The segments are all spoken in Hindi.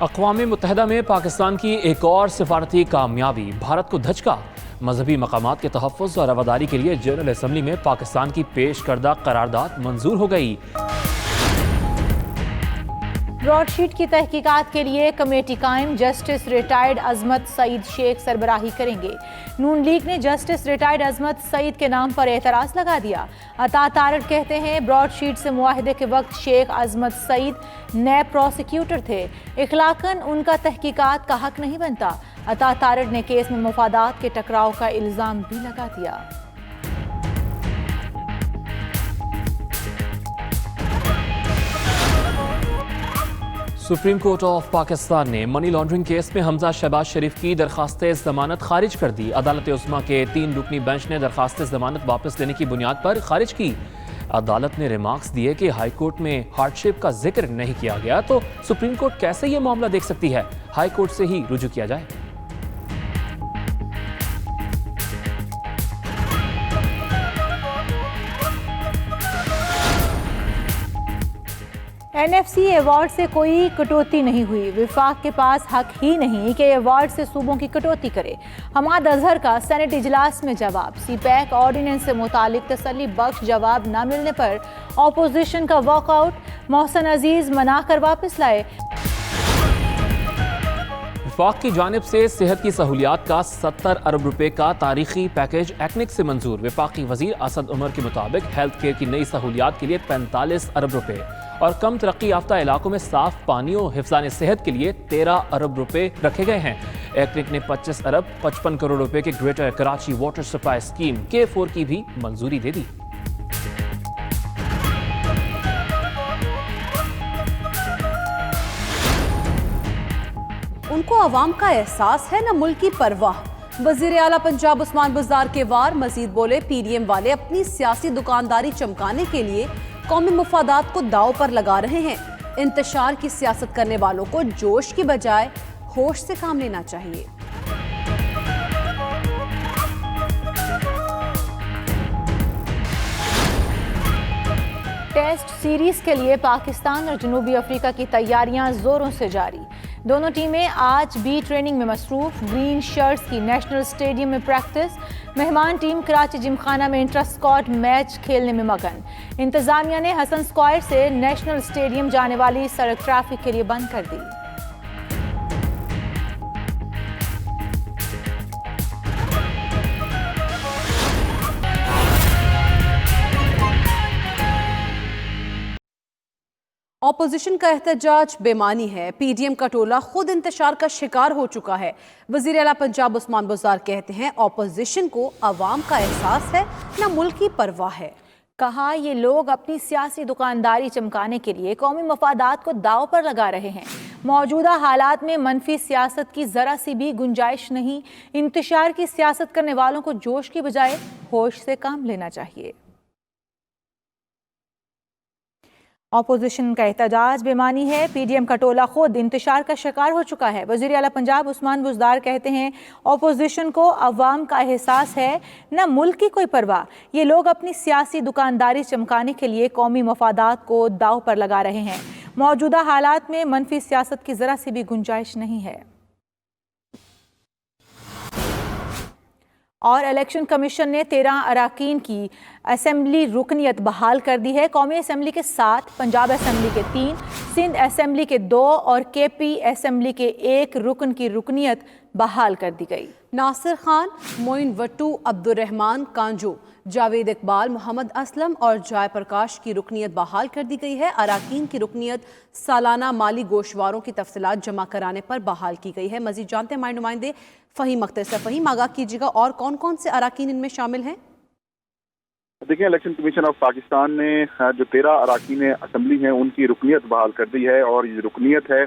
अक़वाम मुत्तहिदा में पाकिस्तान की एक और सिफारती कामयाबी, भारत को धचका। मजहबी मकामात के तहफ़्फ़ुज़ और रवादारी के लिए जनरल असम्बली में पाकिस्तान की पेश करदा करारदाद मंजूर हो गई। ब्रॉडशीट की तहकीकात के लिए कमेटी कायम, जस्टिस रिटायर्ड अजमत सईद शेख सरबराही करेंगे। नून लीग ने जस्टिस रिटायर्ड अजमत सईद के नाम पर एतराज़ लगा दिया। अता तारड़ कहते हैं ब्रॉडशीट से मुआहदे के वक्त शेख अजमत सईद नए प्रोसिक्यूटर थे, इखलाकन उनका तहकीकात का हक नहीं बनता। अता तारड़ ने केस में मफादात के टकराव का इल्ज़ाम भी लगा दिया। सुप्रीम कोर्ट ऑफ पाकिस्तान ने मनी लॉन्ड्रिंग केस में हमजा शहबाज शरीफ की दरखास्त जमानत खारिज कर दी। अदालत उस्मा के 3 रुकनी बेंच ने दरखास्त जमानत वापस लेने की बुनियाद पर खारिज की। अदालत ने रिमार्क्स दिए कि हाई कोर्ट में हार्डशिप का जिक्र नहीं किया गया, तो सुप्रीम कोर्ट कैसे ये मामला देख सकती है। हाई कोर्ट से ही रुजू किया जाए। NFC अवार्ड से कोई कटौती नहीं हुई। विफाक के पास हक ही नहीं कि अवार्ड से सूबों की कटौती करे। हमाद अजहर का सेनेट इजलास में जवाब। सीपैक ऑर्डिनेंस से मुतालिक तसल्ली बख्श जवाब न मिलने पर ऑपोजिशन का वॉकआउट। मोहसन अजीज मनाकर वापस लाए। विफाक की जानिब से सेहत की सहूलियात का 70 अरब रुपए का तारीखी पैकेज एक्निक से मंजूर। विफाकी वजीर असद उमर के मुताबिक हेल्थ केयर की नई सहूलियात के लिए 45 अरब रुपए और कम तरक्की याफ्ता इलाकों में साफ पानी और हिफ्ज़ान सेहत के लिए 13 अरब रुपए रखे गए हैं। एक्निक ने 25 अरब 55 करोड़ रुपए के greater Karachi water supply scheme K4 की भी मंजूरी दे दी। उनको अवाम का एहसास है न मुल्क की परवाह। वजीर आला पंजाब उस्मान बुज़दार के वार। मजीद बोले PDM वाले अपनी सियासी दुकानदारी चमकाने के लिए कौमी मुफादात को दाव पर लगा रहे हैं। इंतशार की सियासत करने वालों को जोश की बजाय होश से काम लेना चाहिए। टेस्ट सीरीज के लिए पाकिस्तान और जनूबी अफ्रीका की तैयारियां जोरों से जारी। दोनों टीमें आज भी ट्रेनिंग में मसरूफ। ग्रीन शर्ट्स की नेशनल स्टेडियम में प्रैक्टिस। मेहमान टीम कराची जिमखाना में इंट्रा स्क्वाड मैच खेलने में मगन। इंतजामिया ने हसन स्क्वायर से नेशनल स्टेडियम जाने वाली सड़क ट्रैफिक के लिए बंद कर दी। ऑपोजिशन का एहतजाज बेमानी है। PDM का टोला खुद इंतशार का शिकार हो चुका है। वज़ीर आला पंजाब उस्मान बुज़दार कहते हैं ऑपोजिशन को अवाम का एहसास है न मुल्क की परवाह है। कहा ये लोग अपनी सियासी दुकानदारी चमकाने के लिए कौमी मफादात को दाव पर लगा रहे हैं। मौजूदा हालात में मनफी सियासत की ज़रा सी भी गुंजाइश नहीं। इंतशार की सियासत करने वालों को जोश की बजाय होश से काम लेना चाहिए। ऑपोजिशन का एहतजाज बेमानी है। PDM का टोला खुद इंतशार का शिकार हो चुका है। वज़ीर आला पंजाब उस्मान बुज़दार कहते हैं ऑपोजिशन को अवाम का एहसास है न मुल्क की कोई परवाह। ये लोग अपनी सियासी दुकानदारी चमकाने के लिए कौमी मफादात को दाव पर लगा रहे हैं। मौजूदा हालात में मनफी सियासत की ज़रा सी भी गुंजाइश नहीं है। और इलेक्शन कमीशन ने 13 अराकीन की असेंबली रुकनियत बहाल कर दी है। कौमी असेंबली के 7, पंजाब असेंबली के 3, सिंध असेंबली के 2 और KP असेंबली के 1 रुकन की रुकनियत बहाल कर दी गई। नासिर खान, मोइन वट्टू, अब्दुर्रहमान कांजू, जावेद इकबाल, मोहम्मद असलम और जय प्रकाश की रुकनियत बहाल कर दी गई है। अराकीन की रुकनियत सालाना माली गोशवारों की तफसीलात जमा कराने पर बहाल की गई है। मजीद जानते हैं हमारे नुमाइंदे फ़हीम अख्तर से। फ़हीम, आगाह कीजिएगा और कौन कौन से अराकीन इनमें शामिल हैं? देखिए, इलेक्शन कमीशन ऑफ पाकिस्तान ने जो 13 अराकीन असम्बली हैं उनकी रुकनियत बहाल कर दी है। और ये रुकनियत है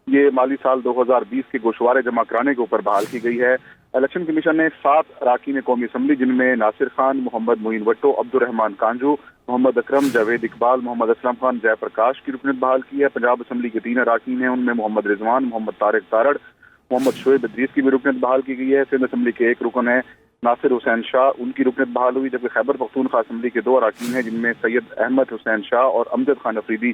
ये माली साल 2020 के गोशवारे जमा कराने के ऊपर बहाल की गई है। इलेक्शन कमीशन ने 7 अराकीन कौमी असम्बली जिनमें नासिर खान, मोहम्मद मोइन वट्टो, अब्दुर्रहमान कांजू, मोहम्मद अकरम, जावेद इकबाल, मोहम्मद असलम खान, जय प्रकाश की रुकनियत बहाल की है। पंजाब असम्बली के 3 अराकीन हैं, उनमें मोहम्मद रिजवान, मोहम्मद तारिक तारड़, मोहम्मद शोएब इद्रीस की भी रुकनियत बहाल की गई है। सिंध असम्बली के 1 रुकन है नासिर हुसैन शाह, उनकी रुकनियत बहाल हुई। जबकि खैबर पख्तूनख्वा असम्बली के 2 अराकीन हैं जिनमें सैयद अहमद हुसैन शाह और अमजद खान अफरीदी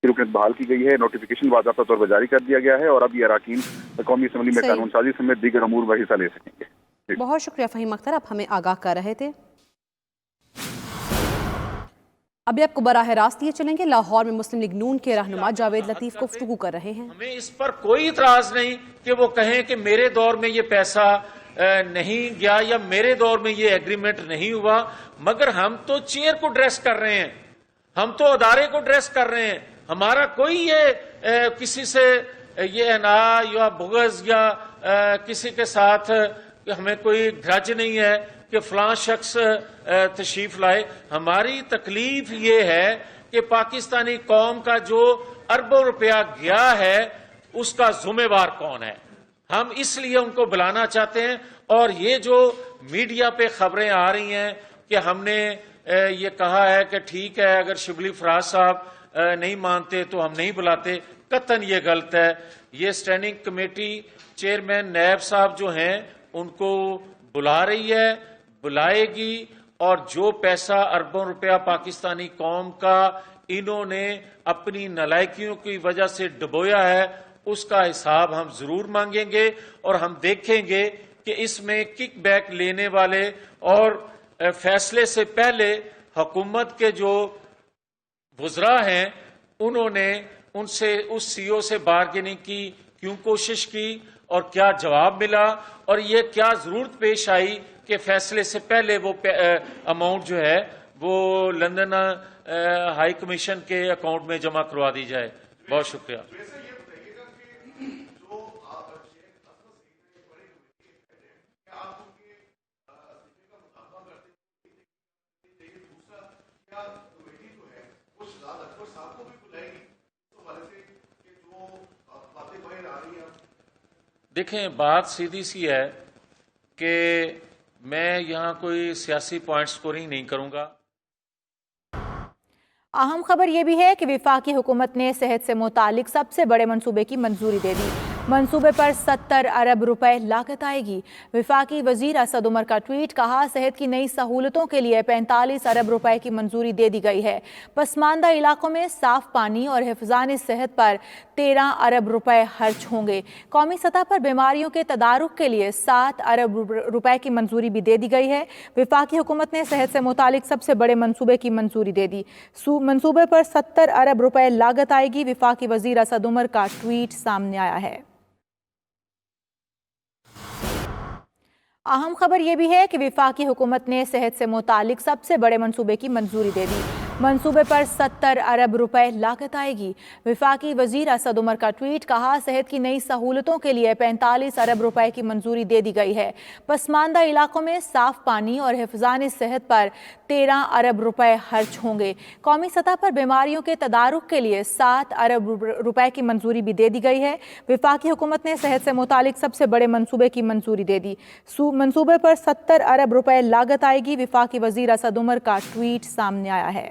की रुकनीत बहाल की गई है। नोटिफिकेशन बाज़ाब्ता तौर पर जारी कर दिया गया है और अब ये अराकीन कौमी असम्बली में कानून साजी समेत दीगर अमूर में हिस्सा ले सकेंगे। बहुत शुक्रिया फ़हीम अख्तर, आप हमें आगाह कर रहे थे। अभी आपको बराह रास्त ये चलेंगे, लाहौर में मुस्लिम लीग नून के रहनुमा जावेद लतीफ गुफ्तगू कर रहे हैं। हमें इस पर कोई इतराज नहीं कि वो कहें कि मेरे दौर में ये पैसा नहीं गया या मेरे दौर में ये एग्रीमेंट नहीं हुआ, मगर हम तो चेयर को ड्रेस कर रहे हैं, हम तो अदारे को ड्रेस कर रहे हैं। हमारा कोई ये किसी से ये अना या बुग़्ज़ या किसी के साथ हमें कोई ग्रज नहीं है कि फलां शख्स तशरीफ लाए। हमारी तकलीफ ये है कि पाकिस्तानी कौम का जो अरबों रुपया गया है उसका जिम्मेवार कौन है। हम इसलिए उनको बुलाना चाहते हैं। और ये जो मीडिया पे खबरें आ रही हैं कि हमने ये कहा है कि ठीक है अगर शिबली फराज साहब नहीं मानते तो हम नहीं बुलाते, कतन ये गलत है। ये स्टैंडिंग कमेटी चेयरमैन नायब साहब जो हैं उनको बुला रही है, बुलाएगी, और जो पैसा अरबों रुपया पाकिस्तानी कौम का इन्होंने अपनी नालायकियों की वजह से डुबोया है उसका हिसाब हम जरूर मांगेंगे। और हम देखेंगे कि इसमें किक बैक लेने वाले और फैसले से पहले हुकूमत के जो वुज़रा हैं उन्होंने उनसे उस सीओ से बार्गेनिंग की क्यों कोशिश की और क्या जवाब मिला, और ये क्या जरूरत पेश आई कि फैसले से पहले वो अमाउंट जो है वो लंदन हाई कमीशन के अकाउंट में जमा करवा दी जाए। बहुत शुक्रिया। देखें, बात सीधी सी है कि मैं यहाँ कोई सियासी पॉइंट स्कोरिंग नहीं करूँगा। अहम खबर यह भी है कि वफाकी हुकूमत ने सेहत से मुतालिक सबसे बड़े मंसूबे की मंजूरी दे दी। मंसूबे पर 70 अरब रुपए लागत आएगी। वफाकी वजीर असद उमर का ट्वीट, कहा सेहत की नई सहूलतों के लिए 45 अरब रुपए की मंजूरी दे दी गई है। पसमानदा इलाकों में साफ पानी और हिफाज़ान सेहत पर 13 अरब रुपए खर्च होंगे। कौमी सतह पर बीमारियों के तदारुक के लिए 7 अरब रुपए की मंजूरी भी दे दी गई है। वफाकी हुकूमत ने सेहत से मुतालिक सबसे बड़े मंसूबे की मंजूरी दे दी। मंसूबे पर 70 अरब रुपए लागत आएगी। वफाकी वजीर असद उमर का ट्वीट सामने आया है। अहम खबर यह भी है कि वफाकी हुकूमत ने सेहत से मुतालिक सबसे बड़े मंसूबे की मंजूरी दे दी। मंसूबे पर 70 अरब रुपए लागत आएगी। वफाकी वजीर असद उमर का ट्वीट, कहा सेहत की नई सहूलतों के लिए 45 अरब रुपए की मंजूरी दे दी गई है। पसमानदा इलाकों में साफ पानी और हिफाज़ान सेहत पर 13 अरब रुपए खर्च होंगे। कौमी सतह पर बीमारियों के तदारुक के लिए 7 अरब रुपए की मंजूरी भी दे दी गई है। वफाकी हुकूमत ने सेहत से मुतालिक सबसे बड़े मंसूबे की मंजूरी दे दी। मंसूबे पर 70 अरब रुपए लागत आएगी। वफाकी वजीर असद उमर का ट्वीट सामने आया है।